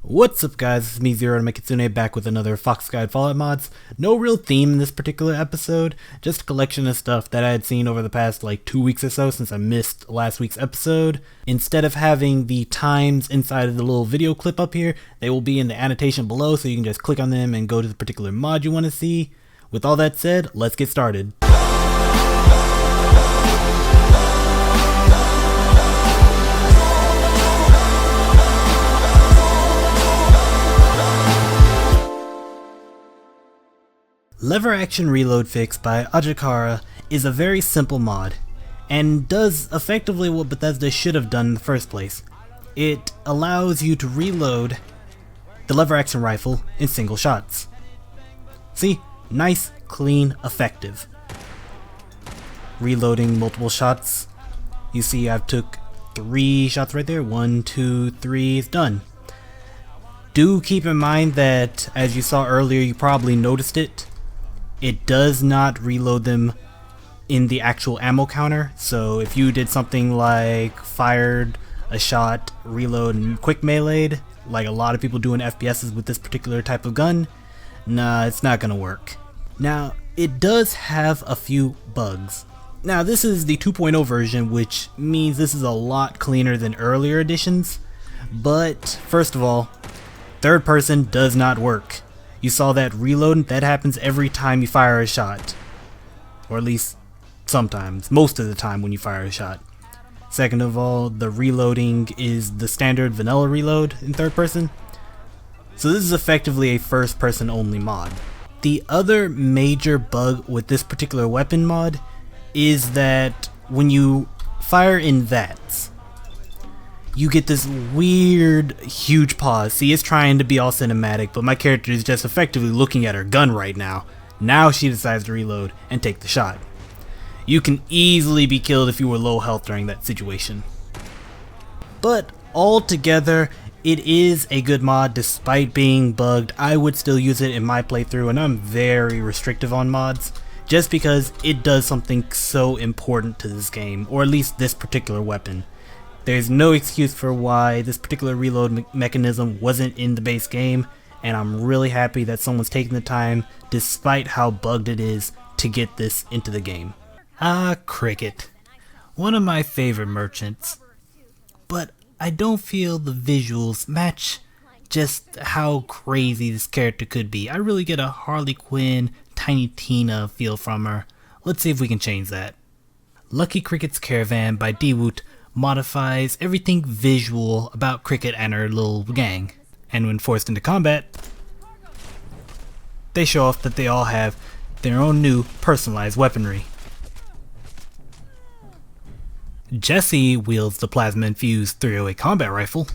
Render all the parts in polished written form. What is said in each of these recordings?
What's up guys, it's me Zerodomai Kitsune back with another Fox Guide Fallout mods. No real theme in this particular episode, just a collection of stuff that I had seen over the past 2 weeks or so since I missed last week's episode. Instead of having the times inside of the little video clip up here, they will be in the annotation below so you can just click on them and go to the particular mod you want to see. With all that said, let's get started. Lever Action Reload Fix by ajhakra is a very simple mod, and does effectively what Bethesda should have done in the first place. It allows you to reload the lever action rifle in single shots. See? Nice, clean, effective. Reloading multiple shots. You see I've took 3 shots right there. 1, 2, 3, it's done. Do keep in mind that, as you saw earlier, you probably noticed it, it does not reload them in the actual ammo counter. So if you did something like fired a shot, reload, and quick melee'd, like a lot of people do in FPSs with this particular type of gun, nah, it's not gonna work. Now, it does have a few bugs. Now, this is the 2.0 version, which means this is a lot cleaner than earlier editions. But first of all, third person does not work. You saw that reload, that happens every time you fire a shot. Or at least sometimes, most of the time when you fire a shot. Second of all, the reloading is the standard vanilla reload in third person. So this is effectively a first person only mod. The other major bug with this particular weapon mod is that when you fire in VATS, you get this weird, huge pause. See, it's trying to be all cinematic, but my character is just effectively looking at her gun right now. Now she decides to reload and take the shot. You can easily be killed if you were low health during that situation. But altogether, it is a good mod despite being bugged. I would still use it in my playthrough, and I'm very restrictive on mods, just because it does something so important to this game, or at least this particular weapon. There's no excuse for why this particular reload mechanism wasn't in the base game, and I'm really happy that someone's taking the time, despite how bugged it is, to get this into the game. Cricket. One of my favorite merchants. But I don't feel the visuals match just how crazy this character could be. I really get a Harley Quinn, Tiny Tina feel from her. Let's see if we can change that. Lucky Cricket's Caravan by DWooT modifies everything visual about Cricket and her little gang, and when forced into combat, they show off that they all have their own new personalized weaponry. Jesse wields the plasma infused 308 combat rifle.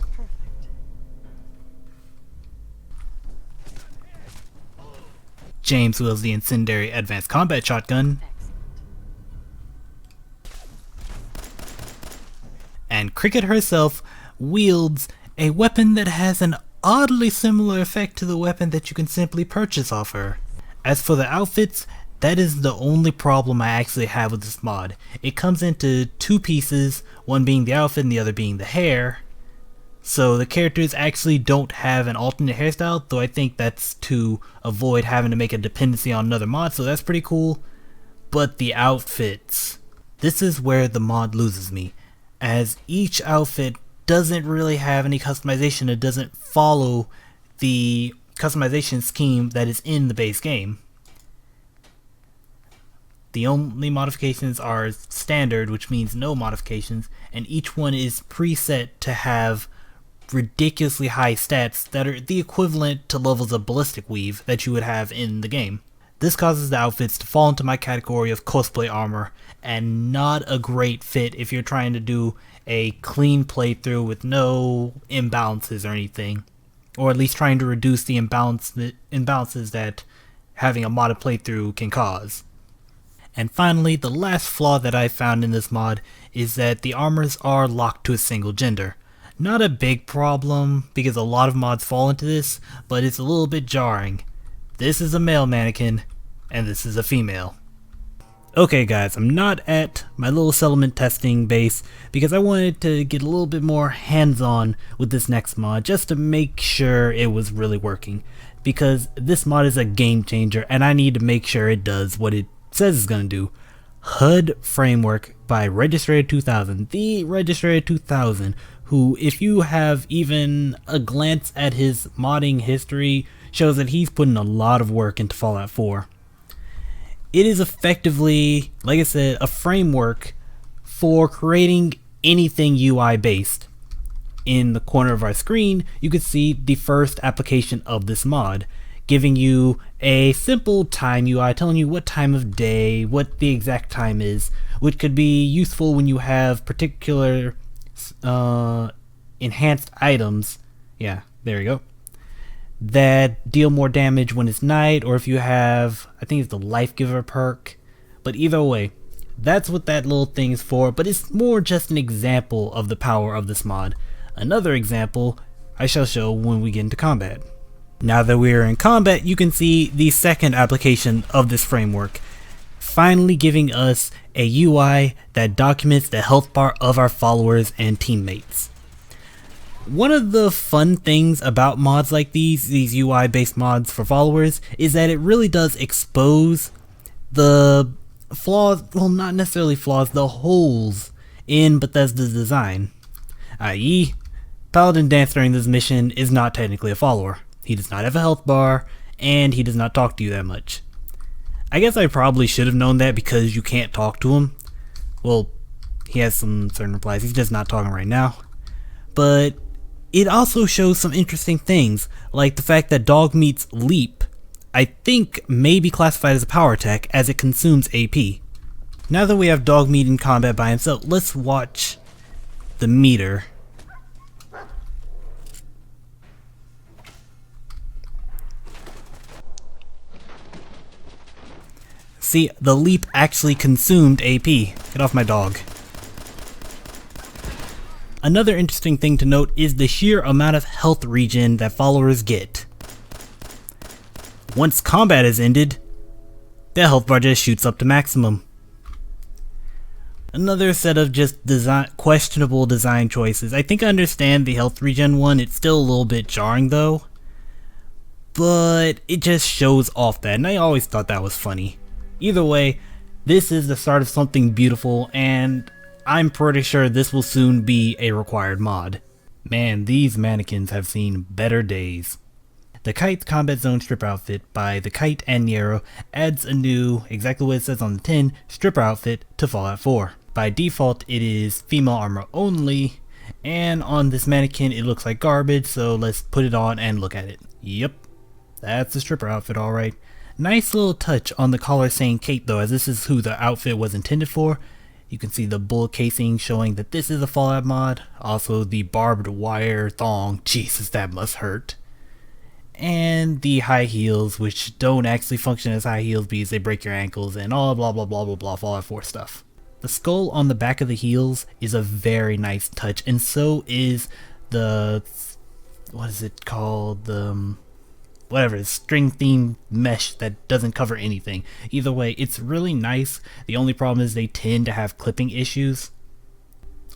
James wields the incendiary advanced combat shotgun. And Cricket herself wields a weapon that has an oddly similar effect to the weapon that you can simply purchase off her. As for the outfits, that is the only problem I actually have with this mod. It comes into 2 pieces, one being the outfit and the other being the hair. So the characters actually don't have an alternate hairstyle, though I think that's to avoid having to make a dependency on another mod, so that's pretty cool. But the outfits, this is where the mod loses me, as each outfit doesn't really have any customization. It doesn't follow the customization scheme that is in the base game. The only modifications are standard, which means no modifications, and each one is preset to have ridiculously high stats that are the equivalent to levels of ballistic weave that you would have in the game. This causes the outfits to fall into my category of cosplay armor, and not a great fit if you're trying to do a clean playthrough with no imbalances or anything, or at least trying to reduce the imbalances that having a modded playthrough can cause. And finally, the last flaw that I found in this mod is that the armors are locked to a single gender. Not a big problem, because a lot of mods fall into this, but it's a little bit jarring. This is a male mannequin, and this is a female. Okay guys, I'm not at my little settlement testing base because I wanted to get a little bit more hands-on with this next mod just to make sure it was really working, because this mod is a game changer and I need to make sure it does what it says it's gonna do. HUD Framework by Registrator 2000, the Registrator 2000, who, if you have even a glance at his modding history, shows that he's putting a lot of work into Fallout 4. It is effectively, like I said, a framework for creating anything UI based. In the corner of our screen, you can see the first application of this mod, giving you a simple time UI telling you what time of day, what the exact time is, which could be useful when you have particular enhanced items. Yeah, there you go. That deal more damage when it's night, or if you have, I think it's the Life Giver perk. But either way, that's what that little thing is for, but it's more just an example of the power of this mod. Another example I shall show when we get into combat. Now that we are in combat, you can see the second application of this framework, finally giving us a UI that documents the health bar of our followers and teammates. One of the fun things about mods like these UI based mods for followers, is that it really does expose the flaws, well, not necessarily flaws, the holes in Bethesda's design. I.e., Paladin Dance during this mission is not technically a follower. He does not have a health bar, and he does not talk to you that much. I guess I probably should have known that because you can't talk to him. Well, he has some certain replies, he's just not talking right now. But it also shows some interesting things, like the fact that Dogmeat's Leap, I think, may be classified as a power attack as it consumes AP. Now that we have Dogmeat in combat by himself, let's watch the meter. See, the leap actually consumed AP. Get off my dog. Another interesting thing to note is the sheer amount of health regen that followers get. Once combat is ended, their health bar just shoots up to maximum. Another set of just questionable design choices. I think I understand the health regen one, it's still a little bit jarring though. But it just shows off that, and I always thought that was funny. Either way, this is the start of something beautiful, and I'm pretty sure this will soon be a required mod. Man, these mannequins have seen better days. TheKite's Combat Zone Stripper Outfit by TheKite and Niero adds a new, exactly what it says on the tin, stripper outfit to Fallout 4. By default, it is female armor only, and on this mannequin it looks like garbage, so let's put it on and look at it. Yep, that's the stripper outfit alright. Nice little touch on the collar saying Kate though, as this is who the outfit was intended for. You can see the bullet casing showing that this is a Fallout mod. Also the barbed wire thong, Jesus that must hurt. And the high heels, which don't actually function as high heels because they break your ankles and all blah blah blah blah blah Fallout 4 stuff. The skull on the back of the heels is a very nice touch, and so is the, what is it called, the whatever, string themed mesh that doesn't cover anything. Either way, it's really nice. The only problem is they tend to have clipping issues.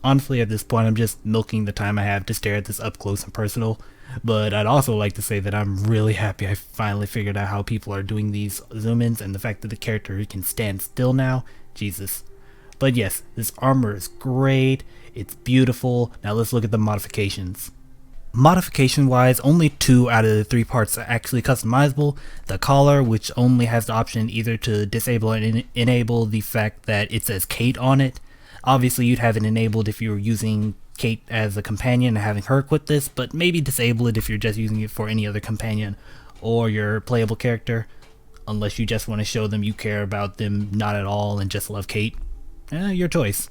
Honestly, at this point, I'm just milking the time I have to stare at this up close and personal. But I'd also like to say that I'm really happy I finally figured out how people are doing these zoom-ins, and the fact that the character can stand still now. Jesus. But yes, this armor is great. It's beautiful. Now let's look at the modifications. Modification wise, only 2 out of the 3 parts are actually customizable. The collar, which only has the option either to disable or enable the fact that it says Kate on it. Obviously you'd have it enabled if you were using Kate as a companion and having her equip this, but maybe disable it if you're just using it for any other companion or your playable character, unless you just want to show them you care about them not at all and just love Kate. Your choice.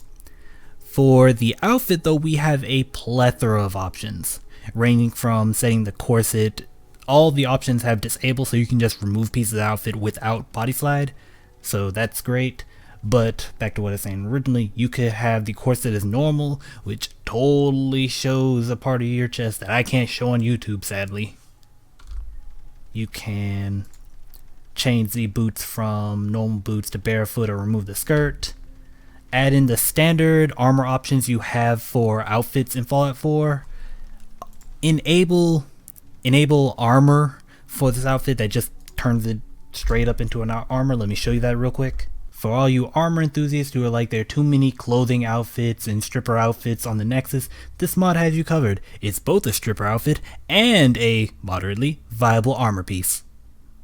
For the outfit though, we have a plethora of options, ranging from setting the corset. All the options have disabled, so you can just remove pieces of the outfit without body slide, so that's great. But back to what I was saying originally, you could have the corset as normal, which totally shows a part of your chest that I can't show on YouTube, sadly. You can change the boots from normal boots to barefoot or remove the skirt. Add in the standard armor options you have for outfits in Fallout 4. Enable armor for this outfit that just turns it straight up into an armor. Let me show you that real quick. For all you armor enthusiasts who are like, there are too many clothing outfits and stripper outfits on the Nexus, this mod has you covered. It's both a stripper outfit and a moderately viable armor piece.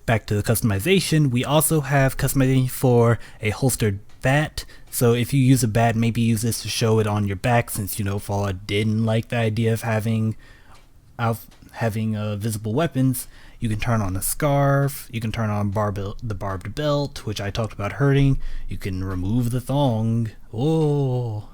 Back to the customization, we also have customization for a holstered bat. So if you use a bat, maybe use this to show it on your back, since you know Fallout didn't like the idea of having visible weapons. You can turn on a scarf, you can turn on the barbed belt, which I talked about hurting. You can remove the thong. Oh.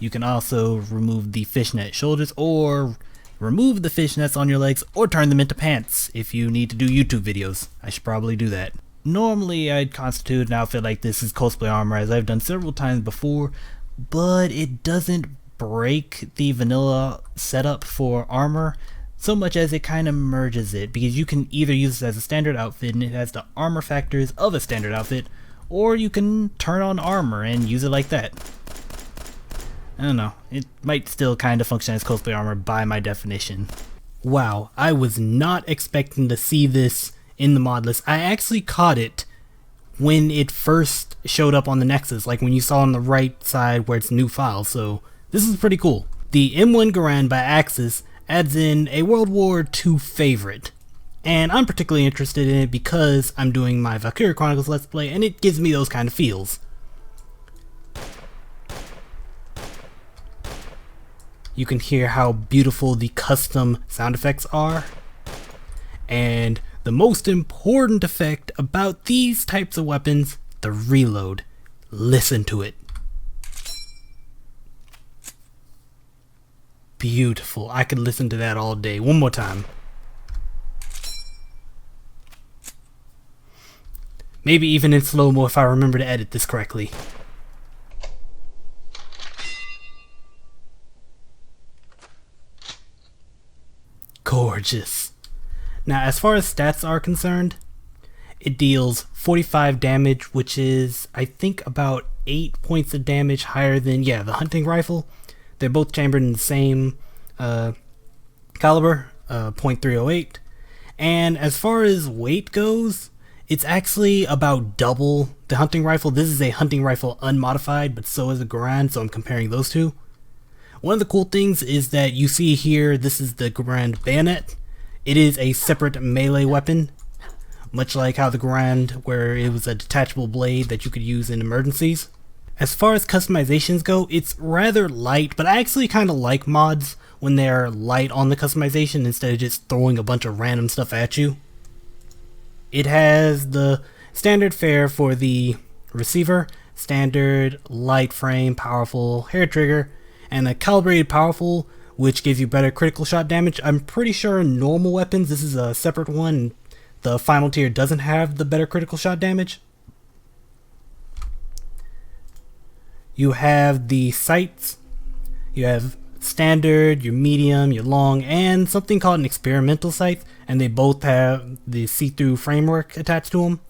You can also remove the fishnet shoulders, or remove the fishnets on your legs, or turn them into pants if you need to do YouTube videos. I should probably do that. Normally I'd constitute an outfit like this as cosplay armor, as I've done several times before, but it doesn't break the vanilla setup for armor so much as it kind of merges it, because you can either use this as a standard outfit and it has the armor factors of a standard outfit, or you can turn on armor and use it like that. I don't know, it might still kind of function as cosplay armor by my definition. Wow, I was not expecting to see this in the mod list. I actually caught it when it first showed up on the Nexus, like when you saw on the right side where it's new file, so this is pretty cool. The M1 Garand by asXas adds in a World War II favorite, and I'm particularly interested in it because I'm doing my Valkyria Chronicles Let's Play and it gives me those kind of feels. You can hear how beautiful the custom sound effects are, and the most important effect about these types of weapons, the reload. Listen to it. Beautiful. I could listen to that all day. One more time. Maybe even in slow-mo if I remember to edit this correctly. Gorgeous. Now, as far as stats are concerned, it deals 45 damage, which is, I think, about 8 points of damage higher than, the hunting rifle. They're both chambered in the same caliber, .308. And as far as weight goes, it's actually about double the hunting rifle. This is a hunting rifle unmodified, but so is a Garand, so I'm comparing those two. One of the cool things is that you see here, this is the Garand bayonet. It is a separate melee weapon, much like how the Garand, where it was a detachable blade that you could use in emergencies. As far as customizations go, it's rather light, but I actually kind of like mods when they're light on the customization instead of just throwing a bunch of random stuff at you. It has the standard fare for the receiver, standard, light frame, powerful, hair trigger, and a calibrated powerful, which gives you better critical shot damage. I'm pretty sure normal weapons, this is a separate one, the final tier doesn't have the better critical shot damage. You have the sights, you have standard, your medium, your long, and something called an experimental sight, and they both have the see-through framework attached to them.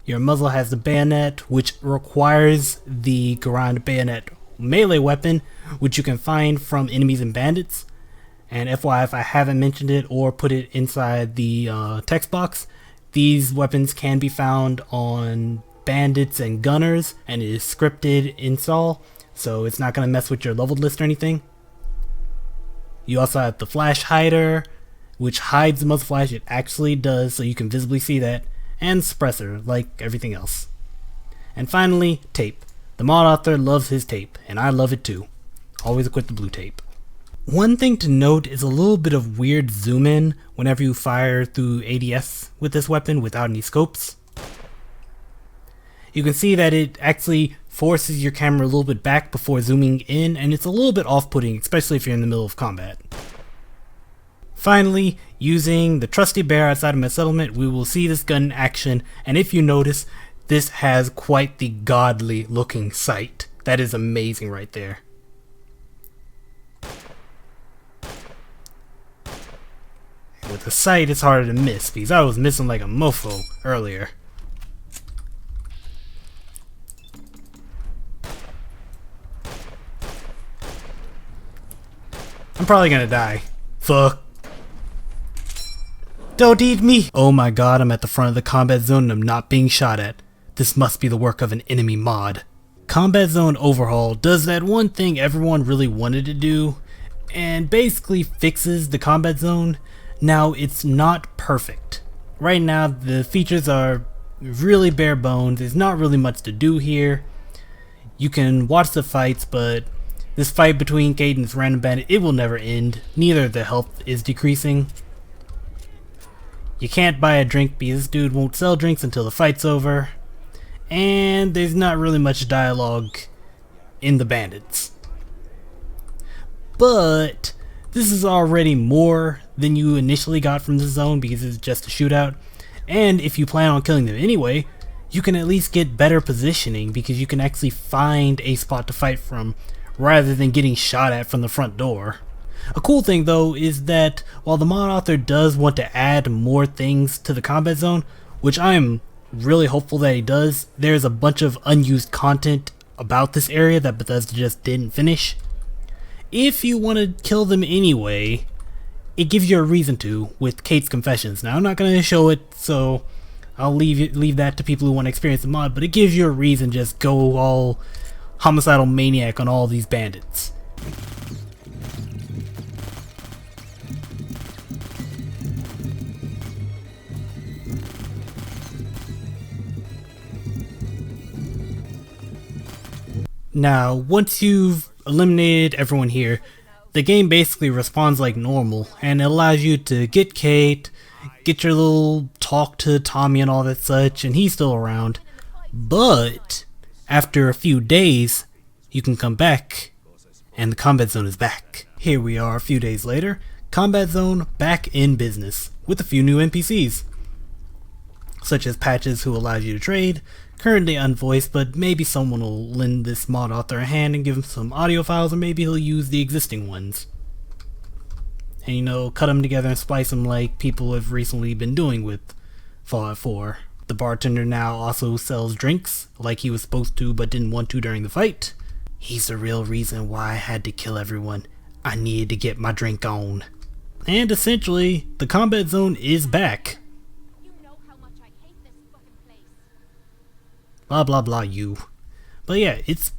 Your muzzle has the bayonet, which requires the Garand bayonet melee weapon, which you can find from enemies and bandits. And FYI, if I haven't mentioned it or put it inside the text box, these weapons can be found on bandits and gunners, and it is scripted install, so it's not going to mess with your leveled list or anything. You also have the flash hider, which hides the muzzle flash. It actually does, so you can visibly see that, and suppressor, like everything else. And finally, tape. The mod author loves his tape, and I love it too. Always equip the blue tape. One thing to note is a little bit of weird zoom in whenever you fire through ADS with this weapon without any scopes. You can see that it actually forces your camera a little bit back before zooming in, and it's a little bit off-putting, especially if you're in the middle of combat. Finally, using the trusty bear outside of my settlement, we will see this gun in action, and if you notice, this has quite the godly looking sight. That is amazing right there. With the sight, it's harder to miss because I was missing like a mofo earlier. I'm probably gonna die. Fuck. Don't eat me! Oh my god, I'm at the front of the combat zone and I'm not being shot at. This must be the work of an enemy mod. Combat Zone Overhaul does that one thing everyone really wanted to do, and basically fixes the combat zone. Now, it's not perfect. Right now, the features are really bare bones. There's not really much to do here. You can watch the fights, but this fight between Kate and this random bandit, it will never end. Neither of the health is decreasing. You can't buy a drink because this dude won't sell drinks until the fight's over. And there's not really much dialogue in the bandits. But this is already more than you initially got from the zone because it's just a shootout. And if you plan on killing them anyway, you can at least get better positioning because you can actually find a spot to fight from rather than getting shot at from the front door. A cool thing though is that while the mod author does want to add more things to the combat zone, which I am really hopeful that he does, there's a bunch of unused content about this area that Bethesda just didn't finish. If you want to kill them anyway, it gives you a reason to with Kate's confessions. Now I'm not going to show it, so I'll leave that to people who want to experience the mod, but it gives you a reason, just go all homicidal maniac on all these bandits. Now, once you've eliminated everyone here, the game basically responds like normal, and it allows you to get Kate, get your little talk to Tommy and all that such, and he's still around. But after a few days, you can come back, and the combat zone is back. Here we are a few days later, combat zone back in business, with a few new NPCs, such as Patches, who allows you to trade, currently unvoiced, but maybe someone will lend this mod author a hand and give him some audio files, or maybe he'll use the existing ones. And you know, cut them together and splice them like people have recently been doing with Fallout 4. The bartender now also sells drinks, like he was supposed to but didn't want to during the fight. He's the real reason why I had to kill everyone. I needed to get my drink on. And essentially, the combat zone is back. Blah blah blah you. But yeah, it's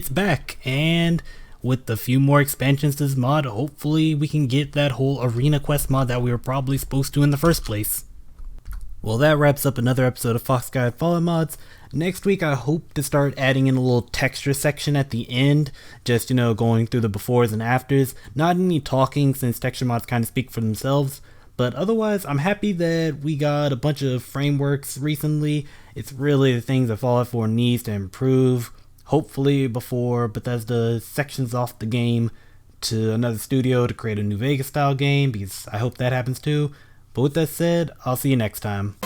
back, and with a few more expansions to this mod, hopefully we can get that whole arena quest mod that we were probably supposed to in the first place. Well, that wraps up another episode of Fox Guide Fallout Mods. Next week I hope to start adding in a little texture section at the end, just, you know, going through the befores and afters. Not any talking, since texture mods kind of speak for themselves. But otherwise, I'm happy that we got a bunch of frameworks recently. It's really the things that Fallout 4 needs to improve, hopefully before Bethesda sections off the game to another studio to create a New Vegas style game, because I hope that happens too. But with that said, I'll see you next time.